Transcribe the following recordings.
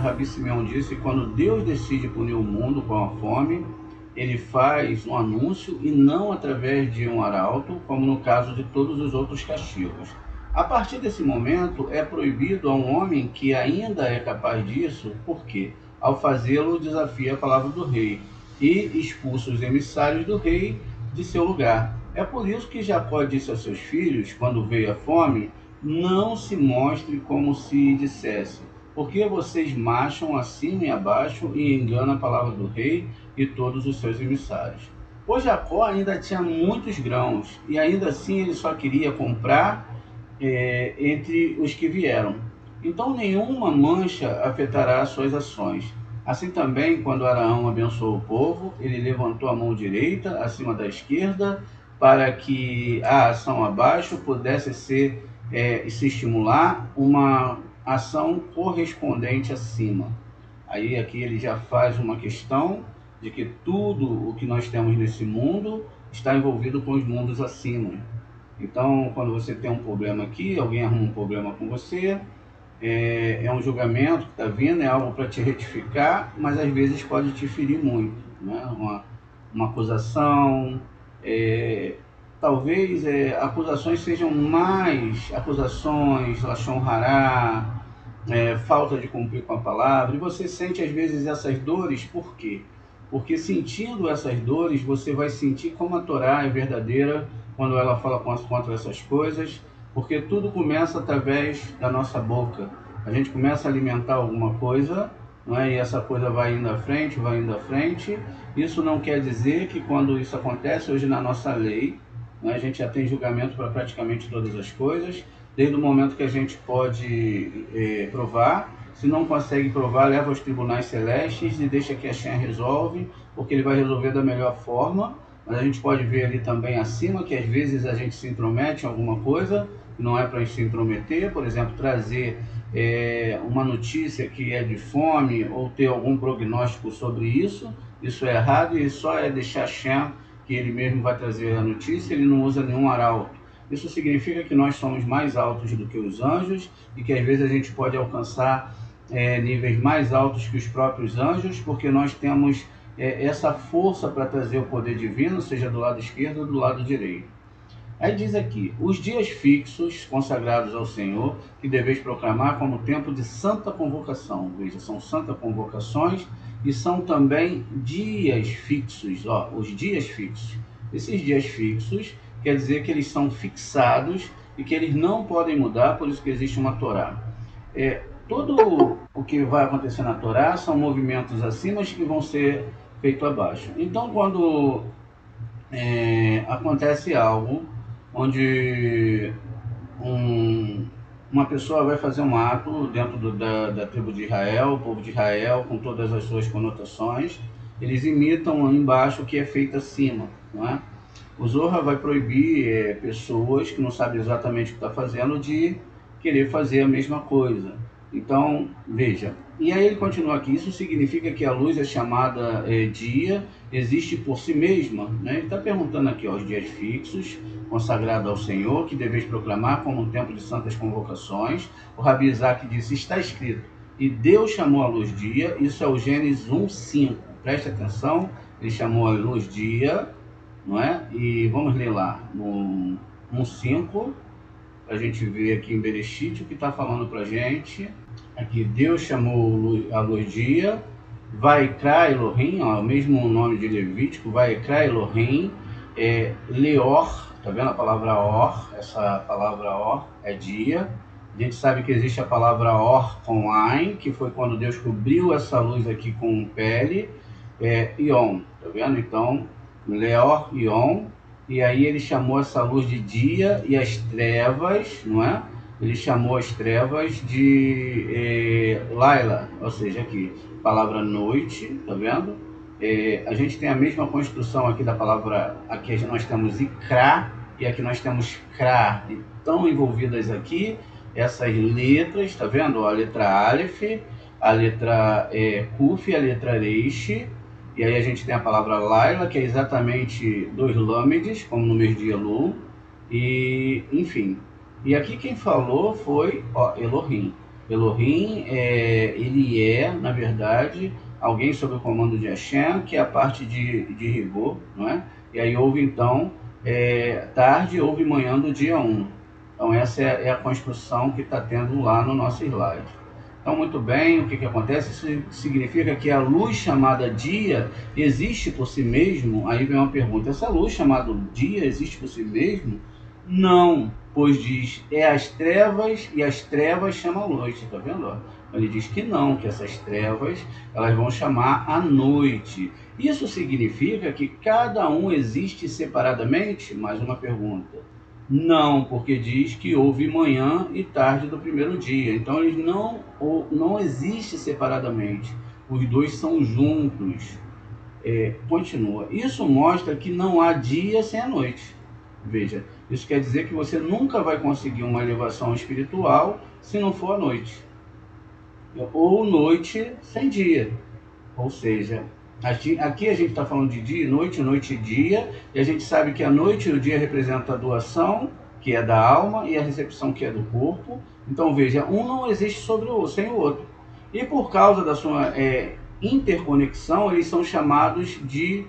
Rabi Simeão disse, quando Deus decide punir o mundo com a fome, ele faz um anúncio e não através de um arauto, como no caso de todos os outros castigos. A partir desse momento, é proibido a um homem que ainda é capaz disso, porque, ao fazê-lo, desafia a palavra do rei e expulsa os emissários do rei de seu lugar. É por isso que Jacó disse a seus filhos, quando veio a fome, não se mostre como se dissesse, porque vocês marcham acima e abaixo e enganam a palavra do rei e todos os seus emissários. O Jacó ainda tinha muitos grãos, e ainda assim ele só queria comprar entre os que vieram. Então nenhuma mancha afetará suas ações. Assim também, quando Araão abençoou o povo, ele levantou a mão direita acima da esquerda, para que a ação abaixo pudesse se estimular uma ação correspondente acima. Aí aqui ele já faz uma questão de que tudo o que nós temos nesse mundo está envolvido com os mundos acima. Então, quando você tem um problema aqui, alguém arruma um problema com você, é um julgamento que está vindo, é algo para te retificar, mas às vezes pode te ferir muito, né? Uma acusação, talvez acusações sejam mais acusações, lashon hará, falta de cumprir com a palavra, e você sente às vezes essas dores, por quê? Porque sentindo essas dores, você vai sentir como a Torá é verdadeira quando ela fala contra essas coisas, porque tudo começa através da nossa boca. A gente começa a alimentar alguma coisa, não é? E essa coisa vai indo à frente, vai indo à frente. Isso não quer dizer que quando isso acontece, hoje na nossa lei, não é? A gente já tem julgamento para praticamente todas as coisas, desde o momento que a gente pode provar. Se não consegue provar, leva aos tribunais celestes e deixa que a Shem resolve, porque ele vai resolver da melhor forma. Mas a gente pode ver ali também acima que às vezes a gente se intromete em alguma coisa, não é para a gente se intrometer, por exemplo, trazer uma notícia que é de fome ou ter algum prognóstico sobre isso é errado, e só é deixar Shem, que ele mesmo vai trazer a notícia, ele não usa nenhum arauto. Isso significa que nós somos mais altos do que os anjos e que às vezes a gente pode alcançar níveis mais altos que os próprios anjos, porque nós temos essa força para trazer o poder divino, seja do lado esquerdo ou do lado direito. Aí diz aqui, os dias fixos consagrados ao Senhor, que deveis proclamar como tempo de santa convocação. Veja, são santas convocações e são também dias fixos, os dias fixos. Esses dias fixos quer dizer que eles são fixados e que eles não podem mudar, por isso que existe uma Torá. Tudo o que vai acontecer na Torá são movimentos acima que vão ser feitos abaixo. Então, quando acontece algo onde uma pessoa vai fazer um ato dentro da tribo de Israel, o povo de Israel, com todas as suas conotações, eles imitam embaixo o que é feito acima, não é? O Zohar vai proibir pessoas que não sabem exatamente o que está fazendo de querer fazer a mesma coisa. Então, veja, e aí ele continua aqui, isso significa que a luz é chamada dia, existe por si mesma, né? Ele está perguntando aqui, os dias fixos, consagrado ao Senhor, que deveis proclamar como um tempo de santas convocações. O Rabi Isaac disse, está escrito, e Deus chamou a luz dia, isso é o Gênesis 1:5, preste atenção, ele chamou a luz dia, não é? E vamos ler lá, no 1:5, para a gente ver aqui em Bereshit o que está falando para a gente. Aqui, Deus chamou a luz dia, Vaikra Elohim, o mesmo nome de Levítico, Vaikra Elohim, Leor, tá vendo a palavra Or? Essa palavra Or é dia. A gente sabe que existe a palavra Or com Ain, que foi quando Deus cobriu essa luz aqui com pele, Ion, tá vendo? Então, Leor, Ion, e aí ele chamou essa luz de dia e as trevas, não é? Ele chamou as trevas de Laila, ou seja, aqui, palavra noite, tá vendo? A gente tem a mesma construção aqui da palavra, aqui nós temos Ikra e aqui nós temos Kra, e estão envolvidas aqui essas letras, tá vendo? A letra Aleph, a letra Kuf e a letra Reish, e aí a gente tem a palavra Laila, que é exatamente 2 lâmedes, como no mês de Elul, e enfim. E aqui quem falou foi Elohim. Elohim, ele é, na verdade, alguém sob o comando de Hashem, que é a parte de rigor, não é? E aí houve, então, tarde, houve manhã do dia 1. Então, essa é a construção que está tendo lá no nosso slide. Então, muito bem, o que acontece? Isso significa que a luz chamada dia existe por si mesmo? Aí vem uma pergunta, essa luz chamada dia existe por si mesmo? Não, pois diz, é as trevas e as trevas chamam a noite, tá vendo? Ó? Ele diz que não, que essas trevas elas vão chamar a noite. Isso significa que cada um existe separadamente? Mais uma pergunta. Não, porque diz que houve manhã e tarde do primeiro dia. Então eles não existem separadamente. Os dois são juntos. Continua. Isso mostra que não há dia sem a noite. Veja, isso quer dizer que você nunca vai conseguir uma elevação espiritual se não for à noite. Ou noite sem dia. Ou seja, aqui a gente está falando de dia, noite e dia, e a gente sabe que a noite e o dia representam a doação, que é da alma, e a recepção, que é do corpo. Então veja, um não existe sem o outro. E por causa da sua interconexão, eles são chamados de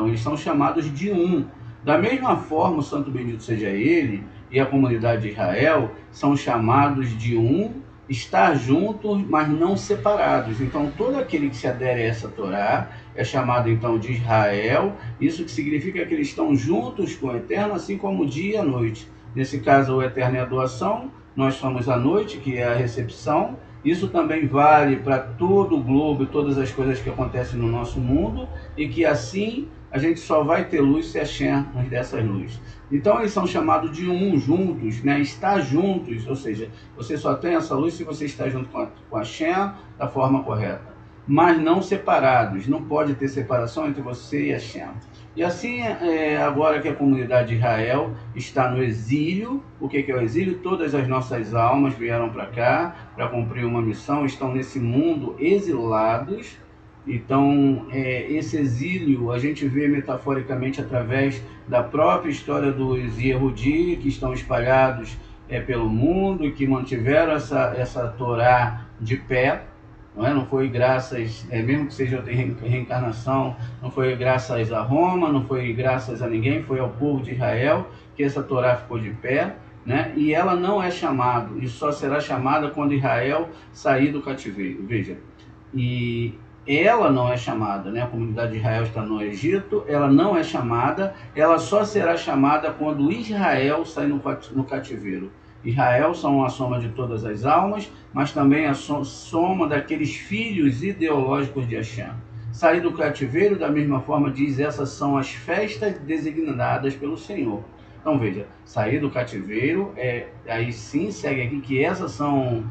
eles são chamados de um. Da mesma forma, o Santo Bendito seja ele, e a comunidade de Israel são chamados de um, estar juntos, mas não separados. Então, todo aquele que se adere a essa Torá é chamado então de Israel. Isso que significa que eles estão juntos com o Eterno, assim como o dia e a noite. Nesse caso, o Eterno é a doação, nós somos a noite, que é a recepção. Isso também vale para todo o globo, todas as coisas que acontecem no nosso mundo, e que assim a gente só vai ter luz se Hashem nos der essas luzes. Então eles são chamados de um, juntos, né? Estar juntos, ou seja, você só tem essa luz se você está junto com Hashem da forma correta. Mas não separados, não pode ter separação entre você e Hashem. E assim, agora que a comunidade de Israel está no exílio, o que é o exílio? Todas as nossas almas vieram para cá para cumprir uma missão, estão nesse mundo exilados. Então, esse exílio a gente vê metaforicamente através da própria história dos Yehudi, que estão espalhados pelo mundo e que mantiveram essa Torá de pé. Não foi graças, mesmo que seja reencarnação, não foi graças a Roma, não foi graças a ninguém, foi ao povo de Israel que essa Torá ficou de pé, né? E ela não é chamada, e só será chamada quando Israel sair do cativeiro. Veja, e ela não é chamada, né? A comunidade de Israel está no Egito, ela não é chamada, ela só será chamada quando Israel sair no cativeiro. Israel são a soma de todas as almas, mas também a soma daqueles filhos ideológicos de Hashem. Sair do cativeiro, da mesma forma, diz, essas são as festas designadas pelo Senhor. Então veja, sair do cativeiro, aí sim segue aqui que essas são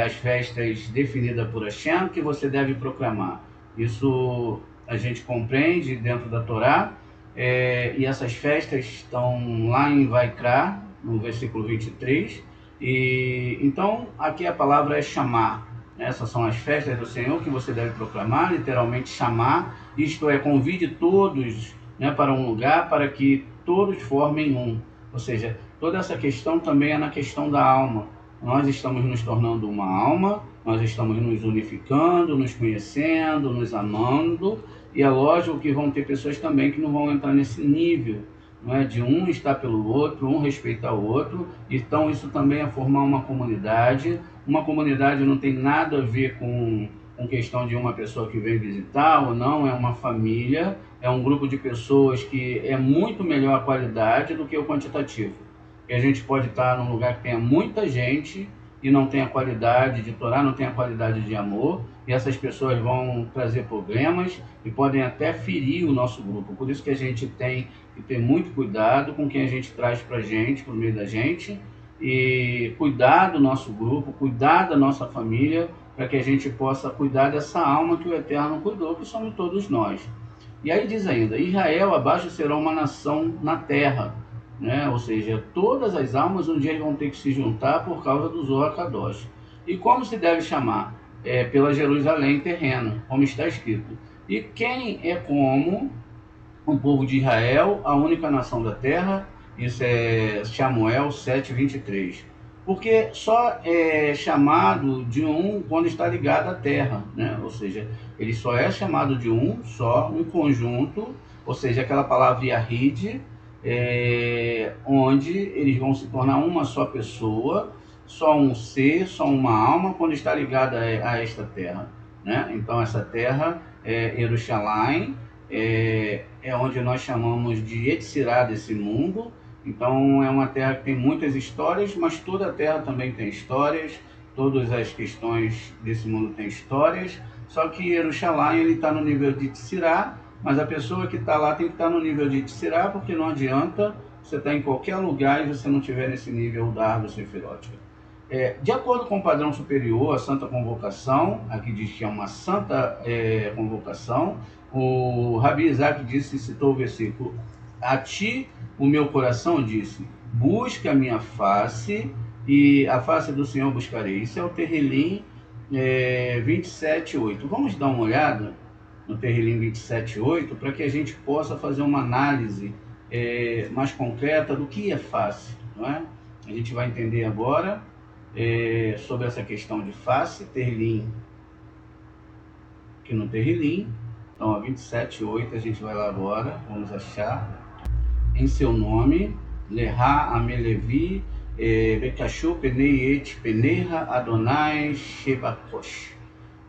as festas definidas por Hashem que você deve proclamar. Isso a gente compreende dentro da Torá, e essas festas estão lá em Vaikra, no versículo 23, e então aqui a palavra é chamar. Essas são as festas do Senhor que você deve proclamar, literalmente chamar, isto é, convide todos, né, para um lugar para que todos formem um. Ou seja, toda essa questão também é na questão da alma. Nós estamos nos tornando uma alma, nós estamos nos unificando, nos conhecendo, nos amando, e é lógico que vão ter pessoas também que não vão entrar nesse nível, não é? De um estar pelo outro, um respeitar o outro. Então isso também é formar uma comunidade. Uma comunidade não tem nada a ver com questão de uma pessoa que vem visitar ou não, é uma família, é um grupo de pessoas que é muito melhor a qualidade do que o quantitativo. E a gente pode estar num lugar que tenha muita gente e não tenha qualidade de Torá, não tenha qualidade de amor, e essas pessoas vão trazer problemas e podem até ferir o nosso grupo. Por isso que a gente tem que ter muito cuidado com quem a gente traz para a gente, por meio da gente, e cuidar do nosso grupo, cuidar da nossa família, para que a gente possa cuidar dessa alma que o Eterno cuidou, que somos todos nós. E aí diz ainda, Israel abaixo será uma nação na terra, né? Ou seja, todas as almas um dia vão ter que se juntar por causa do Zohar Kadosh. E como se deve chamar? Pela Jerusalém terrena, como está escrito. E quem é como o povo de Israel, a única nação da terra? Isso é Samuel 7:23. Porque só é chamado de um quando está ligado à terra, né? Ou seja, ele só é chamado de um, só, um conjunto, ou seja, aquela palavra Yahid, onde eles vão se tornar uma só pessoa, só um ser, só uma alma, quando está ligada a esta terra, né? Então, essa terra é Jerusalém, é onde nós chamamos de Yetzirá desse mundo. Então é uma terra que tem muitas histórias, mas toda a terra também tem histórias, todas as questões desse mundo têm histórias, só que Jerusalém ele está no nível de Tzirá, mas a pessoa que está lá tem que estar no nível de Tzirá, porque não adianta você estar em qualquer lugar e você não estiver nesse nível da árvore sefirótica. De acordo com o padrão superior, a Santa Convocação, aqui diz que é uma Santa Convocação, o Rabi Isaac disse, citou o versículo: a ti o meu coração disse, busca a minha face, e a face do Senhor buscarei. Isso é o Terrilim 27:8. Vamos dar uma olhada no Terrilim 27:8 para que a gente possa fazer uma análise mais concreta do que é face, não é? A gente vai entender agora sobre essa questão de face, Terrilim, aqui no Terrilim. Então, a 27:8 a gente vai lá agora, vamos achar. Em seu nome, Lerá Amelevi, Bekashu Penei Et Peneha Adonai Shebakosh.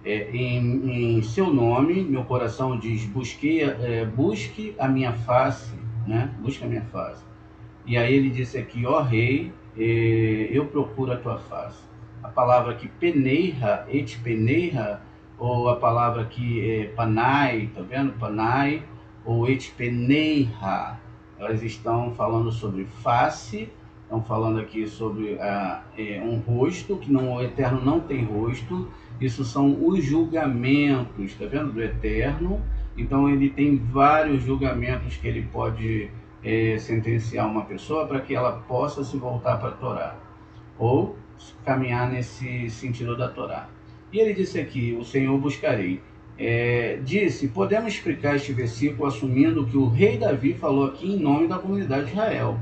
Em seu nome, meu coração diz, busque a minha face, né? Busque a minha face. E aí ele disse aqui, ó rei, eu procuro a tua face. A palavra aqui, Peneha, Et Peneha, ou a palavra aqui, Panai, tá vendo? Panai, ou Et Peneha. Elas estão falando sobre face, estão falando aqui sobre um rosto, que o Eterno não tem rosto. Isso são os julgamentos, tá vendo? Do Eterno. Então ele tem vários julgamentos que ele pode sentenciar uma pessoa para que ela possa se voltar para a Torá, ou caminhar nesse sentido da Torá. E ele disse aqui, o Senhor buscarei. Disse, podemos explicar este versículo assumindo que o rei Davi falou aqui em nome da comunidade de Israel.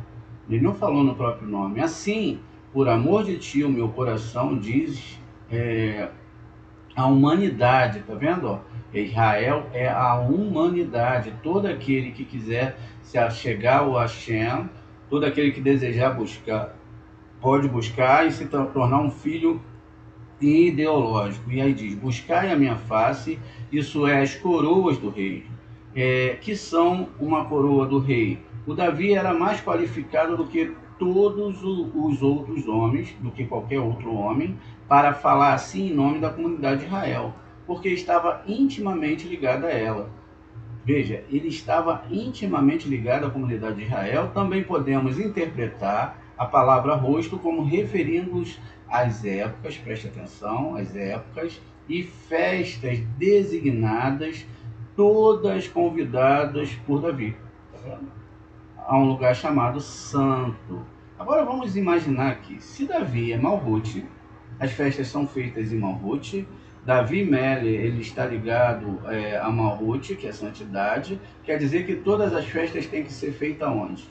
Ele não falou no próprio nome. Assim, por amor de ti, o meu coração diz a humanidade, tá vendo? Ó? Israel é a humanidade, todo aquele que quiser se achegar ao Hashem, todo aquele que desejar buscar, pode buscar e se tornar um filho ideológico. E aí diz, buscai a minha face, isso é as coroas do rei, que são uma coroa do rei. O Davi era mais qualificado do que todos os outros homens, do que qualquer outro homem, para falar assim em nome da comunidade de Israel, porque estava intimamente ligado a ela. Veja, ele estava intimamente ligado à comunidade de Israel. Também podemos interpretar a palavra rosto como referindo-os às épocas, preste atenção, às épocas e festas designadas, todas convidadas por Davi. A um lugar chamado Santo. Agora vamos imaginar aqui, se Davi é Malhut, as festas são feitas em Malhut, Davi Mele, ele está ligado a Malhut, que é santidade, quer dizer que todas as festas têm que ser feitas onde?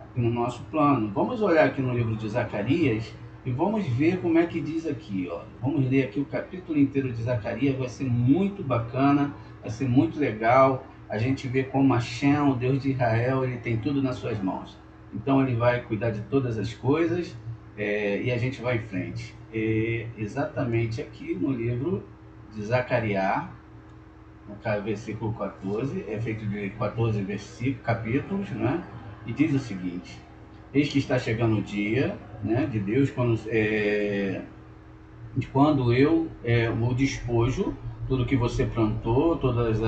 Aqui no nosso plano. Vamos olhar aqui no livro de Zacarias e vamos ver como é que diz aqui. Ó. Vamos ler aqui o capítulo inteiro de Zacarias, vai ser muito bacana, vai ser muito legal. A gente vê como Hashem, o Deus de Israel, ele tem tudo nas suas mãos. Então ele vai cuidar de todas as coisas e a gente vai em frente. Exatamente aqui no livro de Zacarias, no versículo 14, é feito de 14 capítulos, né? E diz o seguinte: eis que está chegando o dia, né, de Deus, quando eu o despojo, tudo que você plantou, todas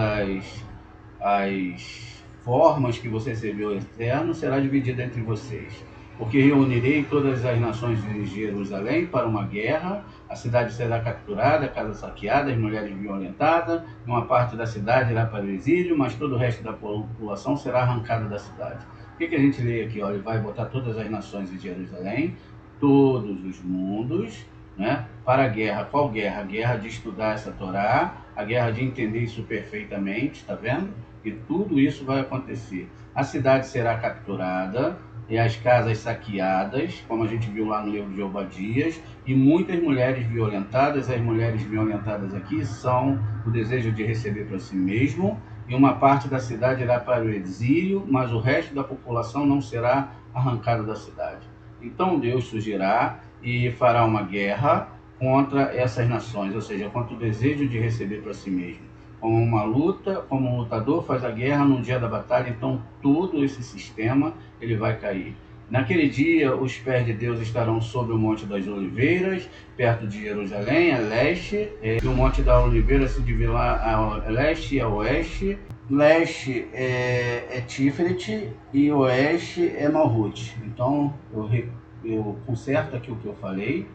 as formas que você recebeu eterno, será dividida entre vocês. Porque reunirei todas as nações de Jerusalém para uma guerra, a cidade será capturada, a casa saqueada, as mulheres violentadas, uma parte da cidade irá para o exílio, mas todo o resto da população será arrancada da cidade. O que a gente lê aqui? Olha, ele vai botar todas as nações de Jerusalém, todos os mundos, né, para a guerra. Qual guerra? A guerra de estudar essa Torá, a guerra de entender isso perfeitamente, tá vendo? E tudo isso vai acontecer. A cidade será capturada, e as casas saqueadas, como a gente viu lá no livro de Obadias, e muitas mulheres violentadas. As mulheres violentadas aqui são o desejo de receber para si mesmo, e uma parte da cidade irá para o exílio, mas o resto da população não será arrancado da cidade. Então Deus surgirá e fará uma guerra contra essas nações, ou seja, contra o desejo de receber para si mesmo. Como uma luta, como um lutador faz a guerra no dia da batalha, então todo esse sistema ele vai cair. Naquele dia, os pés de Deus estarão sobre o Monte das Oliveiras, perto de Jerusalém, a leste, e o Monte da Oliveira se dividirá a leste e a oeste. Leste é Tiferet e oeste é Malhut. Então, eu conserto aqui o que eu falei,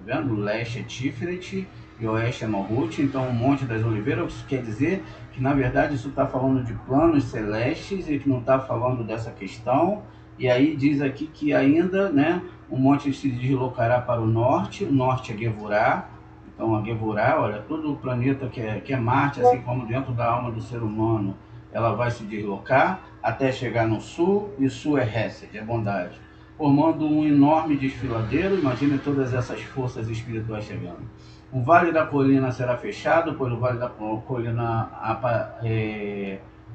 tá vendo? O leste é Tiferet e oeste é Malhut. Então, o Monte das Oliveiras, isso quer dizer que, na verdade, isso está falando de planos celestes e que não está falando dessa questão. E aí diz aqui que ainda, né, o monte se deslocará para o norte é Gevurá. Então, a Gevurá, olha, todo o planeta que é Marte, assim como dentro da alma do ser humano, ela vai se deslocar até chegar no sul, e sul é Hesed, é bondade, formando um enorme desfiladeiro. Imagine todas essas forças espirituais chegando. O vale da colina será fechado, pois o vale da colina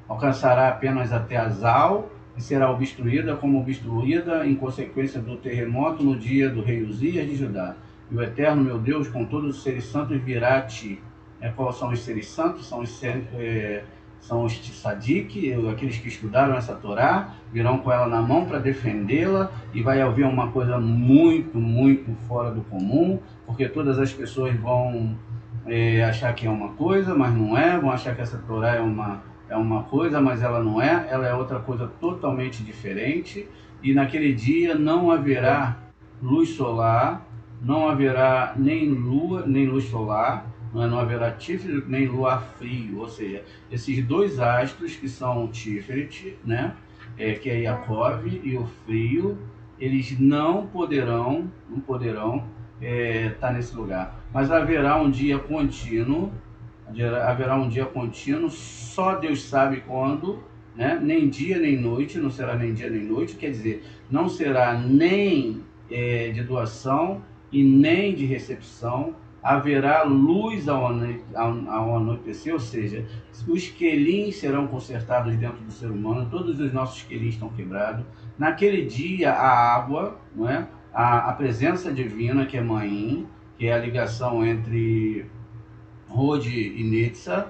alcançará apenas até Azal, e será obstruída como obstruída em consequência do terremoto no dia do rei Uzias de Judá. E o Eterno, meu Deus, com todos os seres santos virá a ti. Quais são os seres santos? São os tzadik, aqueles que estudaram essa Torá, virão com ela na mão para defendê-la, e vai haver uma coisa muito, muito fora do comum, porque todas as pessoas vão achar que é uma coisa, mas não é, vão achar que essa Torá é uma coisa, mas ela não é, ela é outra coisa totalmente diferente. E naquele dia não haverá luz solar, não haverá nem lua, nem luz solar, não haverá Tiferet, nem luar frio. Ou seja, esses dois astros que são o Tiferet, né, que é Yaakov, e o frio, eles não poderão estar nesse lugar. Mas haverá um dia contínuo, só Deus sabe quando, né? Nem dia nem noite, não será nem dia nem noite, quer dizer, não será nem de doação e nem de recepção. Haverá luz ao anoitecer, ou seja, os quelins serão consertados dentro do ser humano, todos os nossos quelins estão quebrados. Naquele dia, a água, não é? A presença divina, que é Maim, que é a ligação entre Rode e Netza,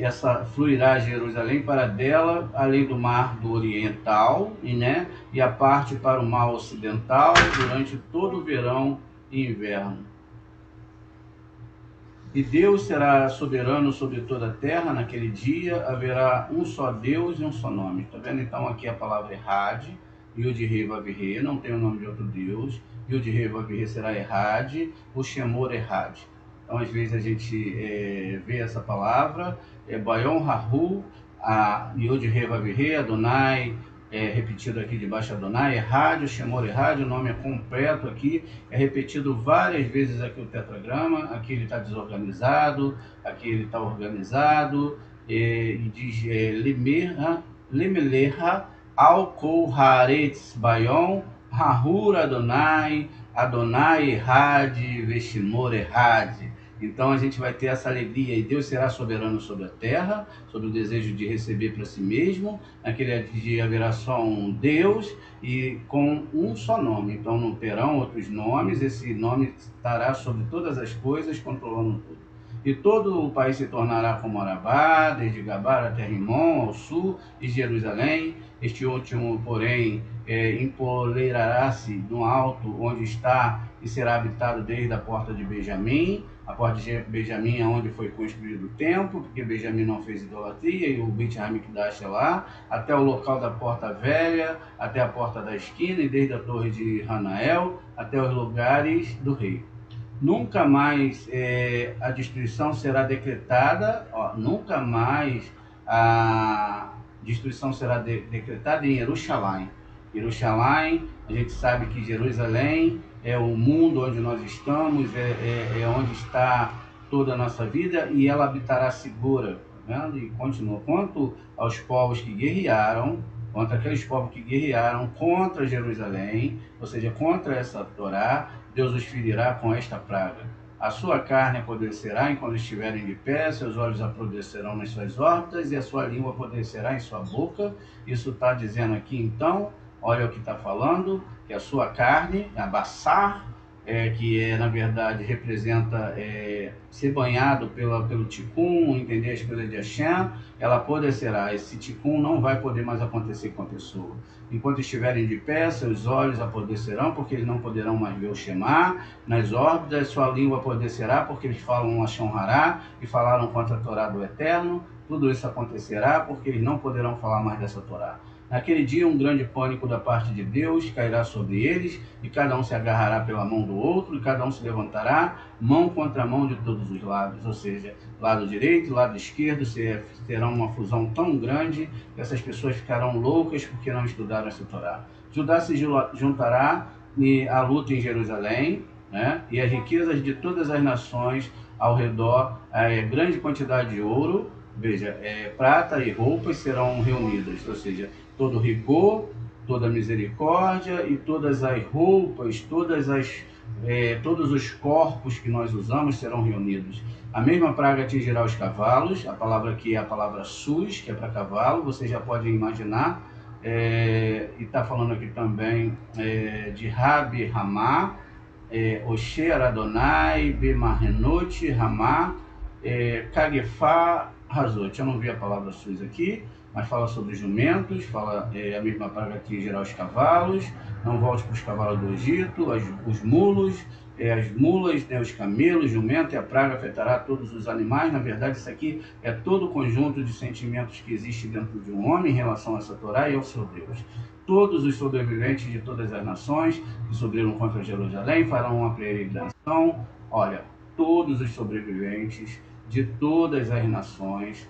essa fluirá a Jerusalém para dela, além do mar do oriental, e a parte para o mar ocidental, durante todo o verão e inverno. E Deus será soberano sobre toda a terra. Naquele dia haverá um só Deus e um só nome. Está vendo? Então aqui a palavra Errad, Yud-Heh Vav-Heh, não tem o nome de outro Deus. Yud-Heh Vav-Heh será Errad, o Shemor Errad. Então às vezes a gente vê essa palavra, Bayon Rahu, Yud-Heh Vav-Heh, Adonai, repetido aqui debaixo Adonai, Errad, o Shemor Errad, o nome é completo aqui, é repetido várias vezes aqui o tetragrama. Aqui ele está desorganizado, aqui ele está organizado, e diz Lemeleha, Al-Kol Haaretz Bayon, Rahur Adonai, Adonai Errad, Veshimor Errad. Então a gente vai ter essa alegria, e Deus será soberano sobre a terra, sobre o desejo de receber para si mesmo. Naquele dia haverá só um Deus e com um só nome. Então não terão outros nomes, esse nome estará sobre todas as coisas, controlando tudo. E todo o país se tornará como Arabá, desde Gabar até Rimon, ao sul, e Jerusalém. Este último, porém, empoleirará-se no alto onde está, e será habitado desde a porta de Benjamim. A porta de Benjamim é onde foi construído o templo, porque Benjamim não fez idolatria, e o Beit Hamikdash é lá, até o local da porta velha, até a porta da esquina, e desde a torre de Hanael até os lugares do rei. Nunca mais a destruição será decretada, nunca mais a destruição será decretada em Jerusalém. Jerusalém, a gente sabe que Jerusalém é o mundo onde nós estamos, é onde está toda a nossa vida, e ela habitará segura. Tá vendo? E continua. Quanto aos povos que guerrearam, contra aqueles povos que guerrearam contra Jerusalém, ou seja, contra essa Torá, Deus os ferirá com esta praga. A sua carne apodrecerá enquanto estiverem de pé, seus olhos apodrecerão nas suas órbitas e a sua língua apodrecerá em sua boca. Isso está dizendo aqui então, olha o que está falando, que a sua carne, a baçar, que na verdade representa ser banhado pelo Tikkun, entender as coisas de Hashem, ela apodrecerá. Esse Tikkun não vai poder mais acontecer com a pessoa. Enquanto estiverem de pé, seus olhos apodrecerão, porque eles não poderão mais ver o Shema. Nas órbitas, sua língua apodrecerá, porque eles falam Lashon Hará e falaram contra a Torá do Eterno. Tudo isso acontecerá, porque eles não poderão falar mais dessa Torá. Naquele dia, um grande pânico da parte de Deus cairá sobre eles, e cada um se agarrará pela mão do outro, e cada um se levantará, mão contra mão de todos os lados, ou seja, lado direito e lado esquerdo, terão uma fusão tão grande que essas pessoas ficarão loucas porque não estudaram essa Torá. Judá se juntará à luta em Jerusalém, né? E as riquezas de todas as nações ao redor, grande quantidade de ouro, veja, prata e roupas serão reunidas, ou seja, todo rigor, toda misericórdia e todas as roupas, todos os corpos que nós usamos serão reunidos. A mesma praga atingirá os cavalos, a palavra aqui é a palavra sus, que é para cavalo, você já pode imaginar, e está falando aqui também de Rabi Ramá, Osher Adonai, Bemarrenot, Ramá, Kagefá, Razot. Eu não vi a palavra sus aqui, mas fala sobre jumentos, fala a mesma praga que gerar os cavalos, não volte para os cavalos do Egito, os mulos, as mulas, os camelos, jumento, e a praga afetará todos os animais. Na verdade, isso aqui é todo o conjunto de sentimentos que existe dentro de um homem em relação a essa Torá e ao seu Deus. Todos os sobreviventes de todas as nações que subiram contra Jerusalém farão uma peregrinação. Olha, todos os sobreviventes de todas as nações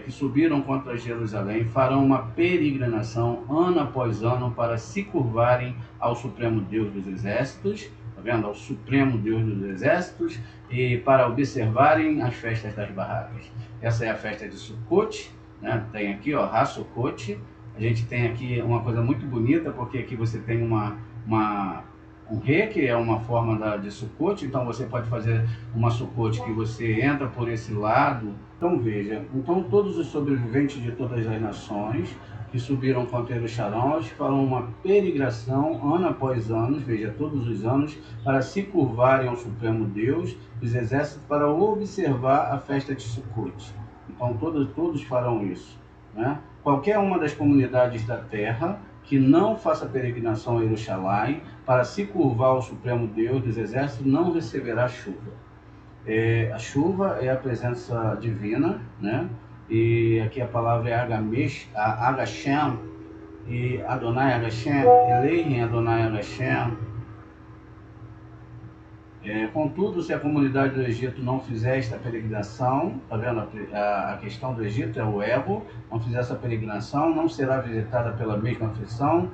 que subiram contra Jerusalém farão uma peregrinação ano após ano para se curvarem ao Supremo Deus dos Exércitos, tá vendo? Ao Supremo Deus dos Exércitos, e para observarem as festas das barracas. Essa é a festa de Sukkot, né? Tem aqui, ó, Ha-Sukkot. A gente tem aqui uma coisa muito bonita, porque aqui você tem um re, que é uma forma de Sukkot, então você pode fazer uma Sukkot que você entra por esse lado. Então veja, então todos os sobreviventes de todas as nações que subiram contra Jerusalém farão uma peregrinação ano após ano, veja, todos os anos, para se curvarem ao Supremo Deus dos Exércitos para observar a festa de Sukkot. Então todos farão isso, né? Qualquer uma das comunidades da terra que não faça peregrinação a Jerusalém para se curvar ao Supremo Deus dos Exércitos não receberá chuva. A chuva é a presença divina, né? E aqui a palavra é Agashem, e Adonai Agashem, Elohim Adonai Agashem. Contudo, se a comunidade do Egito não fizer esta peregrinação, tá vendo? A questão do Egito é o ego, não fizer essa peregrinação, não será visitada pela mesma aflição,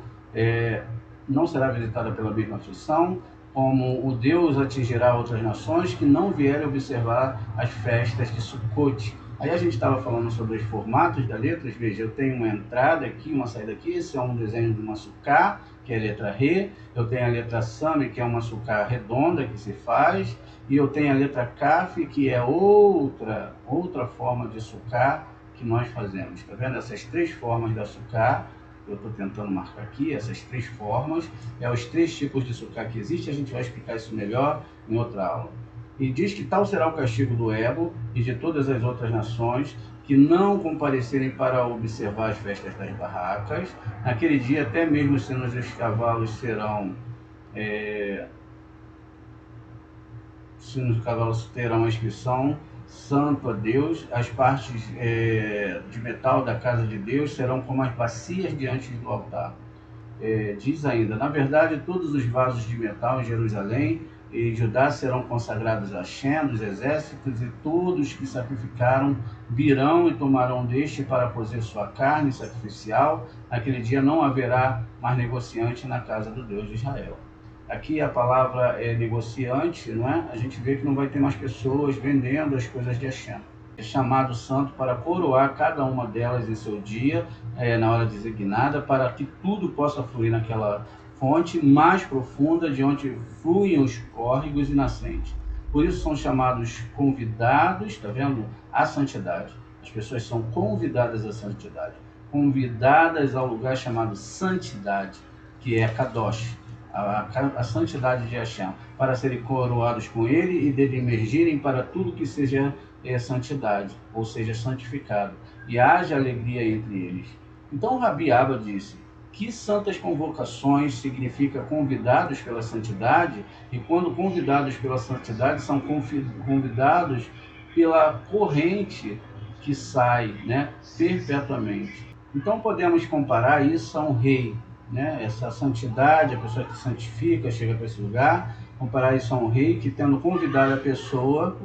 como o Deus atingirá outras nações que não vierem observar as festas de Sukkot. Aí a gente estava falando sobre os formatos das letras. Veja, eu tenho uma entrada aqui, uma saída aqui, esse é um desenho de uma sukkah, que é a letra Re, eu tenho a letra Sami, que é uma sukkah redonda que se faz, e eu tenho a letra Kaf, que é outra forma de sukkah que nós fazemos. Está vendo? Essas três formas da sukkah, eu estou tentando marcar aqui, essas três formas, os três tipos de sukkah que existem, a gente vai explicar isso melhor em outra aula. E diz que tal será o castigo do Ebo e de todas as outras nações que não comparecerem para observar as festas das barracas. Naquele dia, até mesmo se os cavalos serão... se os cavalos terão a inscrição santo a Deus, as partes de metal da casa de Deus serão como as bacias diante do altar. Diz ainda, na verdade, todos os vasos de metal em Jerusalém e Judá serão consagrados a Hashem, dos exércitos, e todos que sacrificaram virão e tomarão deste para cozer sua carne sacrificial. Naquele dia não haverá mais negociante na casa do Deus de Israel. Aqui a palavra é negociante, não é? A gente vê que não vai ter mais pessoas vendendo as coisas de Hashem. é chamado santo para coroar cada uma delas em seu dia, na hora designada, para que tudo possa fluir naquela fonte mais profunda de onde fluem os córregos e nascentes. Por isso são chamados convidados, está vendo? À santidade. As pessoas são convidadas à santidade, convidadas ao lugar chamado santidade, que é Kadosh, a santidade de Hashem, para serem coroados com ele e dele emergirem para tudo que seja santidade, ou seja, santificado, e haja alegria entre eles. Então Rabi Abba disse que santas convocações significa convidados pela santidade, e quando convidados pela santidade são convidados pela corrente que sai, né, perpetuamente. Então podemos comparar isso a um rei, né? Essa santidade, a pessoa que santifica, chega para esse lugar, comparar isso a um rei que, tendo convidado a pessoa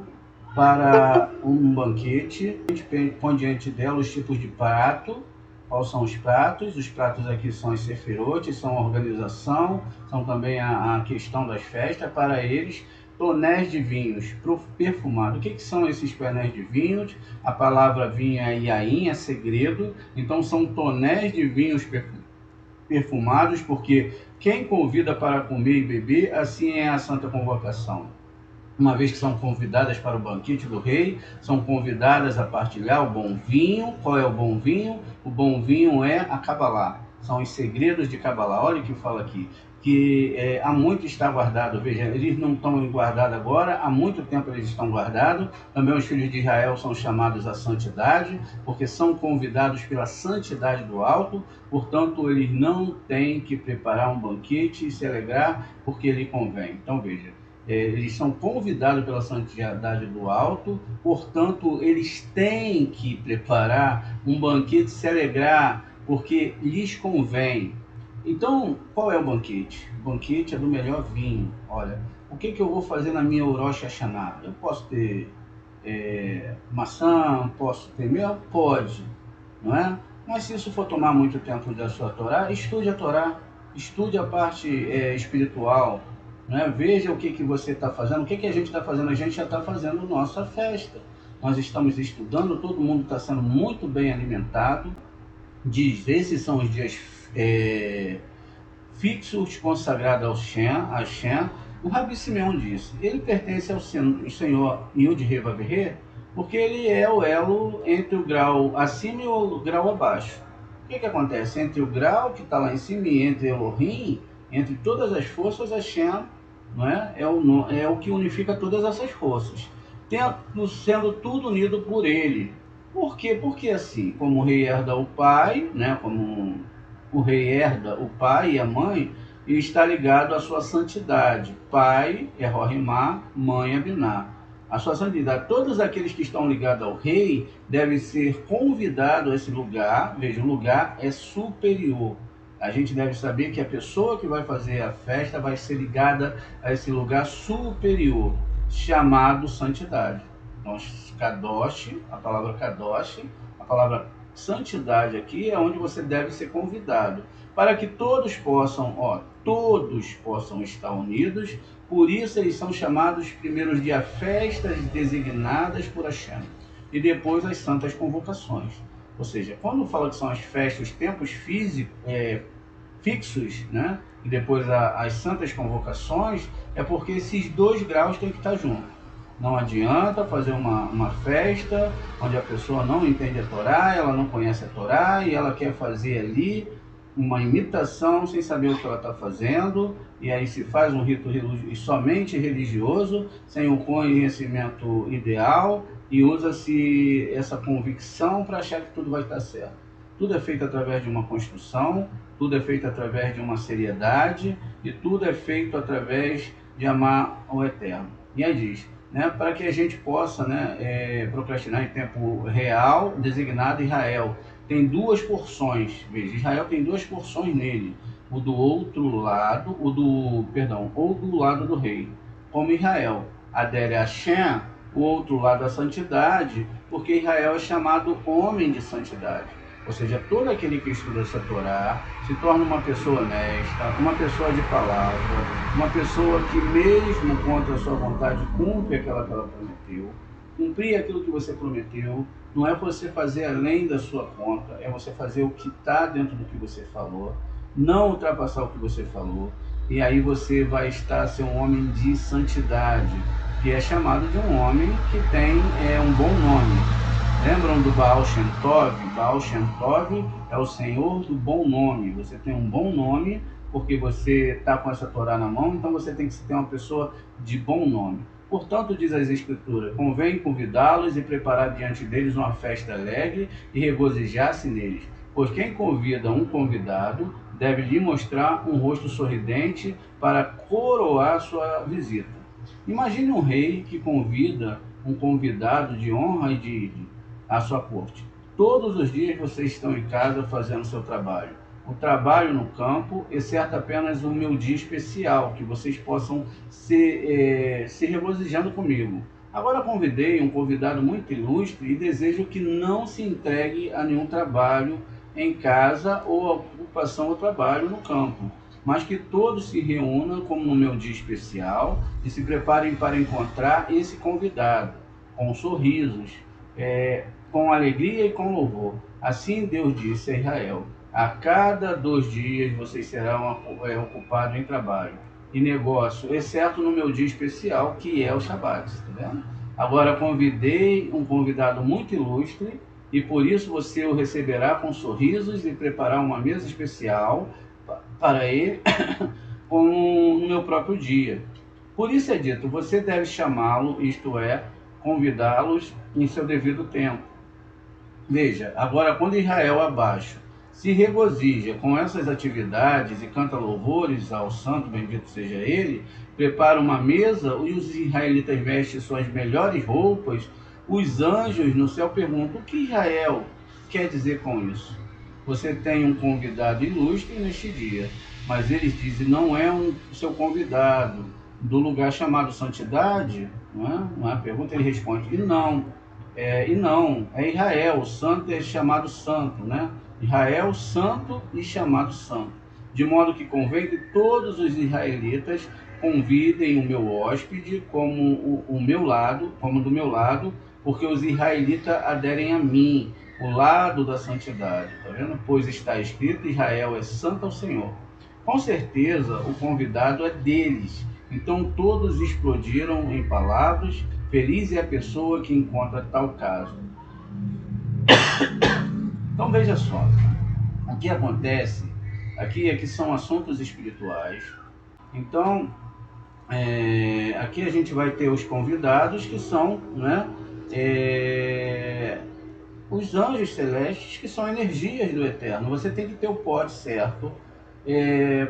para um banquete, a gente põe diante dela os tipos de prato. Quais são os pratos? Os pratos aqui são as sefirotes, são a organização, são também a questão das festas. Para eles, tonéis de vinhos perfumados. O que são esses tonéis de vinhos? A palavra vinho é yain, é segredo. Então são tonéis de vinhos perfumados, porque quem convida para comer e beber, assim é a santa convocação. Uma vez que são convidadas para o banquete do rei, são convidadas a partilhar o bom vinho. Qual é o bom vinho? O bom vinho é a Kabbalah. São os segredos de Kabbalah. Olha o que fala aqui, que há muito está guardado. Veja, eles não estão guardados agora, há muito tempo eles estão guardados. Também os filhos de Israel são chamados à santidade, porque são convidados pela santidade do alto. Portanto, eles não têm que preparar um banquete e se alegrar porque lhe convém. Então, veja, eles são convidados pela santidade do alto, portanto, eles têm que preparar um banquete e se alegrar, porque lhes convém. Então, qual é o banquete? O banquete é do melhor vinho. Olha, o que eu vou fazer na minha Rosh Hashanah? Eu posso ter maçã, posso ter mel? Pode, não é? Mas se isso for tomar muito tempo da sua Torá, estude a Torá, estude a parte espiritual, né? Veja o que você está fazendo, o que a gente está fazendo. A gente já está fazendo nossa festa. Nós estamos estudando, todo mundo está sendo muito bem alimentado. Diz, esses são os dias fixos consagrados ao Hashem. O Rabi Simeão disse, ele pertence ao Senhor Yud-He Vav-He, porque ele é o elo entre o grau acima e o grau abaixo. O que acontece? Entre o grau que está lá em cima e entre Elohim, entre todas as forças, Hashem, não é? É o que unifica todas essas forças, sendo tudo unido por ele. Por quê? Porque assim, como o rei herda o pai, né? Como o rei herda o pai e a mãe, e está ligado à sua santidade. Pai é Rohimá, mãe é Biná. A sua santidade, todos aqueles que estão ligados ao rei devem ser convidados a esse lugar. Veja, o lugar é superior. A gente deve saber que a pessoa que vai fazer a festa vai ser ligada a esse lugar superior, chamado santidade. Então, Kadosh, a palavra Kadosh, a palavra santidade aqui é onde você deve ser convidado, para que todos possam estar unidos. Por isso eles são chamados primeiros de festas designadas por Hashem, e depois as santas convocações. Ou seja, quando fala que são as festas, os tempos fixos, né? E depois as santas convocações, é porque esses dois graus têm que estar juntos. Não adianta fazer uma festa onde a pessoa não entende a Torá, ela não conhece a Torá e ela quer fazer ali uma imitação sem saber o que ela está fazendo, e aí se faz um rito somente religioso, sem o conhecimento ideal, e usa-se essa convicção para achar que tudo vai estar certo. Tudo é feito através de uma construção, tudo é feito através de uma seriedade, e tudo é feito através de amar o Eterno. E aí diz, né, para que a gente possa, né, procrastinar em tempo real, designado Israel. Tem duas porções, veja, Israel tem duas porções nele, o do outro lado, ou do lado do rei, como Israel adere a Hashem, o outro lado a santidade, porque Israel é chamado homem de santidade. Ou seja, todo aquele que estuda essa Torá se torna uma pessoa honesta, uma pessoa de palavra, uma pessoa que mesmo contra a sua vontade cumpre aquela que ela prometeu. Cumprir aquilo que você prometeu. Não é você fazer além da sua conta, é você fazer o que está dentro do que você falou, não ultrapassar o que você falou, e aí você vai estar a ser um homem de santidade, que é chamado de um homem que tem um bom nome. Lembram do Baal Shem Tov? Baal Shem Tov é o Senhor do bom nome. Você tem um bom nome porque você está com essa Torá na mão, então você tem que ser uma pessoa de bom nome. Portanto, diz as Escrituras, convém convidá-los e preparar diante deles uma festa alegre e regozijar-se neles. Pois quem convida um convidado deve lhe mostrar um rosto sorridente para coroar sua visita. Imagine um rei que convida um convidado de honra e à sua corte. Todos os dias vocês estão em casa fazendo seu trabalho. O trabalho no campo, exceto apenas o meu dia especial, que vocês possam se regozijando comigo. Agora convidei um convidado muito ilustre e desejo que não se entregue a nenhum trabalho em casa ou a ocupação ou trabalho no campo, mas que todos se reúnam como no meu dia especial e se preparem para encontrar esse convidado, com sorrisos, com alegria e com louvor. Assim Deus disse a Israel: a cada 2 dias vocês serão ocupados em trabalho e negócio, exceto no meu dia especial, que é o Shabat. Tá vendo? Agora convidei um convidado muito ilustre e por isso você o receberá com sorrisos e preparar uma mesa especial para ele no meu próprio dia. Por isso é dito, você deve chamá-lo, isto é, convidá-los em seu devido tempo. Veja, agora quando Israel abaixo se regozija com essas atividades e canta louvores ao santo, bendito seja ele, prepara uma mesa e os israelitas vestem suas melhores roupas, os anjos no céu perguntam: o que Israel quer dizer com isso? Você tem um convidado ilustre neste dia, mas eles dizem: não é um seu convidado do lugar chamado santidade? Não é a pergunta, ele responde: e não, é Israel, o santo é chamado santo, né? Israel, santo e chamado santo. De modo que convém que todos os israelitas convidem o meu hóspede como do meu lado, porque os israelitas aderem a mim, o lado da santidade, tá vendo? Pois está escrito: Israel é santo ao Senhor. Com certeza o convidado é deles. Então todos explodiram em palavras. Feliz é a pessoa que encontra tal caso. Então veja só, o que acontece aqui são assuntos espirituais. Então, aqui a gente vai ter os convidados que são, né, os anjos celestes, que são energias do Eterno. Você tem que ter o pote certo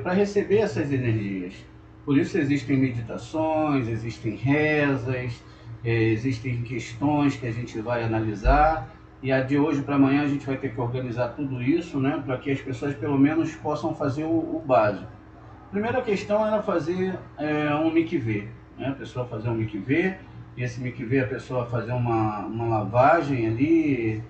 para receber essas energias. Por isso existem meditações, existem rezas, existem questões que a gente vai analisar. E a de hoje para amanhã a gente vai ter que organizar tudo isso, né, para que as pessoas pelo menos possam fazer o básico. A primeira questão era fazer um mikvê, né, a pessoa fazer um mikvê, e esse mikvê a pessoa fazer uma lavagem ali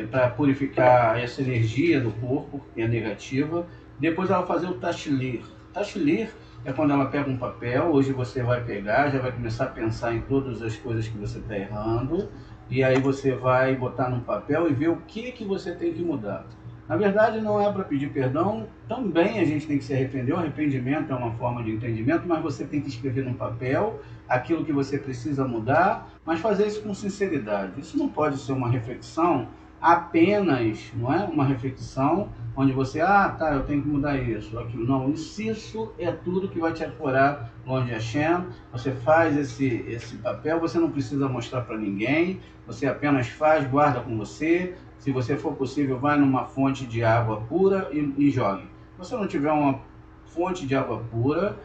para purificar essa energia do corpo, que é negativa. Depois ela fazer o tashlir. Tashlir é quando ela pega um papel, hoje você vai pegar, já vai começar a pensar em todas as coisas que você está errando, e aí você vai botar num papel e ver o que você tem que mudar. Na verdade, não é para pedir perdão, também a gente tem que se arrepender. O arrependimento é uma forma de entendimento, mas você tem que escrever num papel aquilo que você precisa mudar, mas fazer isso com sinceridade. Isso não pode ser uma reflexão apenas, não é? Uma reflexão onde você, eu tenho que mudar isso, aquilo. Não, isso é tudo que vai te ancorar longe de Hashem. Você faz esse papel, você não precisa mostrar para ninguém, você apenas faz, guarda com você. Se você for possível, vai numa fonte de água pura e jogue. Se você não tiver uma fonte de água pura,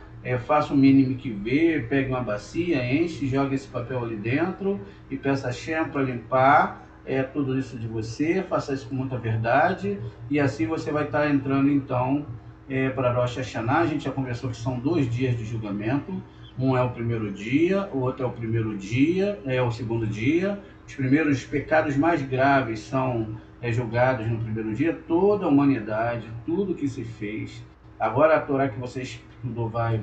faça o mínimo que vê, pegue uma bacia, enche, jogue esse papel ali dentro e peça a Hashem para limpar tudo isso de você. Faça isso com muita verdade e assim você vai estar entrando então para Rosh Hashanah. A gente já conversou que são 2 dias de julgamento. Um é o primeiro dia, o outro é o primeiro dia, é o segundo dia. Os primeiros pecados mais graves são julgados no primeiro dia. Toda a humanidade, tudo que se fez. Agora a Torá que você estudou vai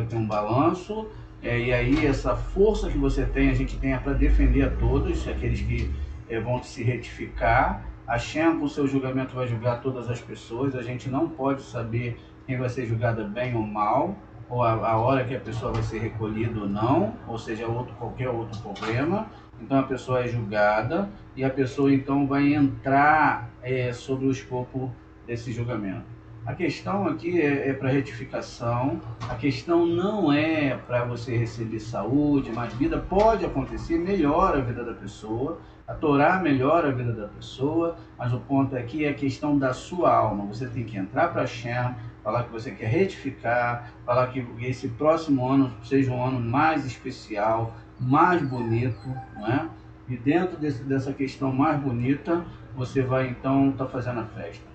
ter um balanço. e aí essa força que você tem, a gente tem para defender a todos, aqueles que vão se retificar. A Shem, com o seu julgamento, vai julgar todas as pessoas. A gente não pode saber quem vai ser julgada bem ou mal, ou a hora que a pessoa vai ser recolhida ou não, ou seja, qualquer outro problema. Então a pessoa é julgada e a pessoa então vai entrar sobre o escopo desse julgamento. A questão aqui é para retificação, a questão não é para você receber saúde, mais vida, pode acontecer, melhora a vida da pessoa, a Torá melhora a vida da pessoa, mas o ponto aqui é a questão da sua alma. Você tem que entrar para Shem, falar que você quer retificar, falar que esse próximo ano seja um ano mais especial, mais bonito, não é? E dentro dessa questão mais bonita, você vai então estar fazendo a festa.